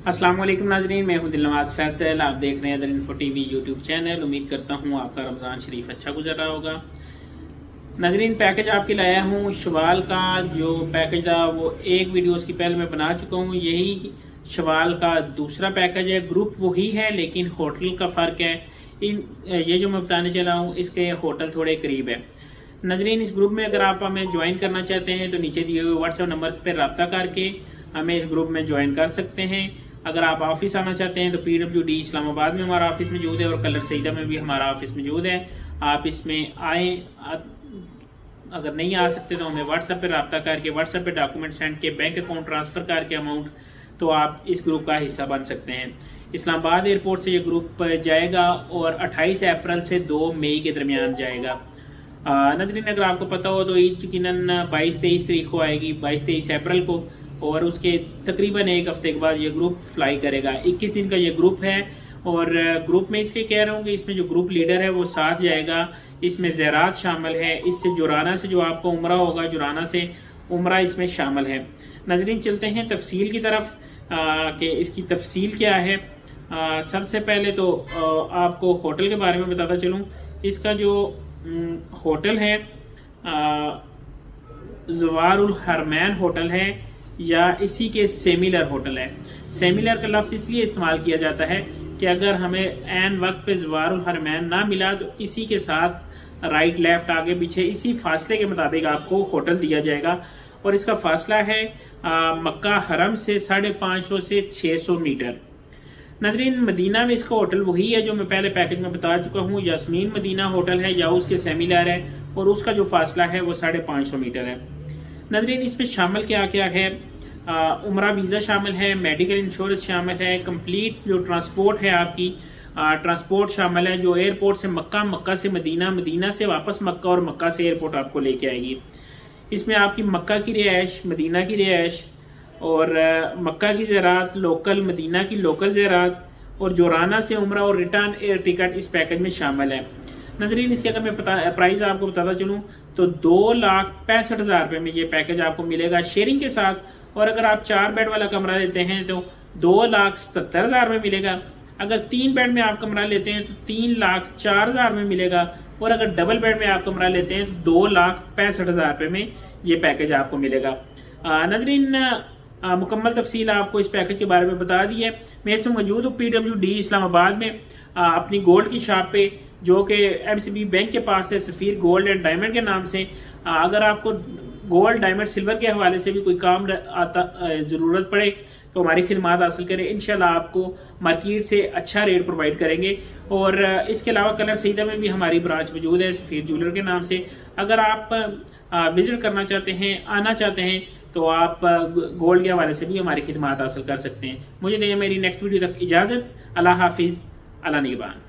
अस्सलाम वालेकुम नाजरीन, मैं हूं दिलनवाज फैसल। आप देख रहे हैं दर इन्फो टीवी यूट्यूब चैनल। उम्मीद करता हूं आपका रमज़ान शरीफ अच्छा गुजर रहा होगा। नाजरीन, पैकेज आपके लाया हूं शवाल का। जो पैकेज था वो एक वीडियो उसकी पहले मैं बना चुका हूं। यही शवाल का दूसरा पैकेज है। ग्रुप वही है लेकिन होटल का फ़र्क है। ये जो मैं बताने चला हूँ इसके होटल थोड़े करीब है। नाजरीन, इस ग्रुप में अगर आप हमें ज्वाइन करना चाहते हैं तो नीचे दिए हुए व्हाट्सएप नंबर पर रब्ता करके हमें इस ग्रुप में ज्वाइन कर सकते हैं। अगर आप ऑफिस आना चाहते हैं तो PWD इस्लामाबाद में हमारा ऑफिस मौजूद है और कलर सईदा में भी हमारा ऑफिस मौजूद है। आप इसमें आए। अगर नहीं आ सकते तो हमें व्हाट्सएप पे रब्ता करके व्हाट्सएप पे डॉक्यूमेंट सेंड के बैंक अकाउंट ट्रांसफ़र करके अमाउंट तो आप इस ग्रुप का हिस्सा बन सकते हैं। इस्लामाबाद एयरपोर्ट से ये ग्रुप जाएगा और 28 अप्रैल से 2 मई के दरमियान जाएगा। नाज़रीन, अगर आपको पता हो तो ईद यकीनन 22-23 तारीख को आएगी, 22-23 अप्रैल को, और उसके तकरीबन एक हफ्ते के बाद ये ग्रुप फ्लाई करेगा। 21 दिन का ये ग्रुप है और ग्रुप में इसलिए कह रहा हूँ कि इसमें जो ग्रुप लीडर है वो साथ जाएगा। इसमें ज़रात शामिल है। इससे जुराना से जो आपको उम्रा होगा, जुराना से उम्रा इसमें शामिल है। नाज़रीन, चलते हैं तफसील की तरफ कि इसकी तफसील क्या है। सबसे पहले तो आपको होटल के बारे में बताता चलूँ। इसका जो होटल है ज़वारुल हरमैन होटल है या इसी के सेमिलर होटल है। सेमिलर का लफ्ज़ इसलिए इस्तेमाल किया जाता है कि अगर हमें ऐन वक्त पे ज़वारुल हरमैन ना मिला तो इसी के साथ राइट लेफ्ट आगे पीछे इसी फासले के मुताबिक आपको होटल दिया जाएगा। और इसका फासला है मक्का हरम से 550 से 600 मीटर। नाज़रीन, मदीना में इसका होटल वही है जो मैं पहले पैकेज में बता चुका हूँ। यास्मीन मदीना होटल है या उसके सेमिलर है और उसका जो फासला है वो 550 मीटर है। नाज़रीन, इसमें शामिल क्या क्या है? उम्रा वीज़ा शामिल है, मेडिकल इंश्योरेंस शामिल है, कंप्लीट जो ट्रांसपोर्ट है आपकी ट्रांसपोर्ट शामिल है, जो एयरपोर्ट से मक्का, मक्का से मदीना, मदीना से वापस मक्का और मक्का से एयरपोर्ट आपको लेके आएगी। इसमें आपकी मक्का की रिहाइश, मदीना की रिहाइश और मक्का की ज़रात लोकल, मदीना की लोकल ज़रात और जोराना से उम्रा और रिटर्न एयर टिकट इस पैकेज में शामिल है। नाज़रीन, इसके अगर मैं प्राइस आपको बताता चलूँ तो 2,65,000 रुपये में ये पैकेज आपको मिलेगा शेयरिंग के साथ। और अगर आप 4 बेड वाला कमरा लेते हैं तो 2,70,000 में मिलेगा। अगर 3 बेड में आप कमरा लेते हैं तो 3,04,000 में मिलेगा। और अगर डबल बेड में आप कमरा लेते हैं तो 2,65,000 रुपये में ये पैकेज आपको मिलेगा। नाज़रीन, मुकम्मल तफसील आपको इस पैकेज के बारे में बता दी है। मैं इसमें मौजूद हूँ PWD इस्लामाबाद में अपनी गोल्ड की शॉप पे, जो कि MCB बैंक के पास है, सफ़ीर गोल्ड एंड डायमंड के नाम से। अगर आपको गोल्ड, डायमंड, सिल्वर के हवाले से भी कोई काम ज़रूरत पड़े तो हमारी खिदमत हासिल करें। इंशाल्लाह आपको मार्केट से अच्छा रेट प्रोवाइड करेंगे। और इसके अलावा कलर सईदा में भी हमारी ब्रांच मौजूद है सफ़ीर ज्वेलर के नाम से। अगर आप विजिट करना चाहते हैं, आना चाहते हैं तो आप गोल्ड के हवाले से भी हमारी खिदमत हासिल कर सकते हैं। मुझे दें मेरी नेक्स्ट वीडियो तक इजाज़त। अल्लाह हाफिज़, अल्लाह निगहबान।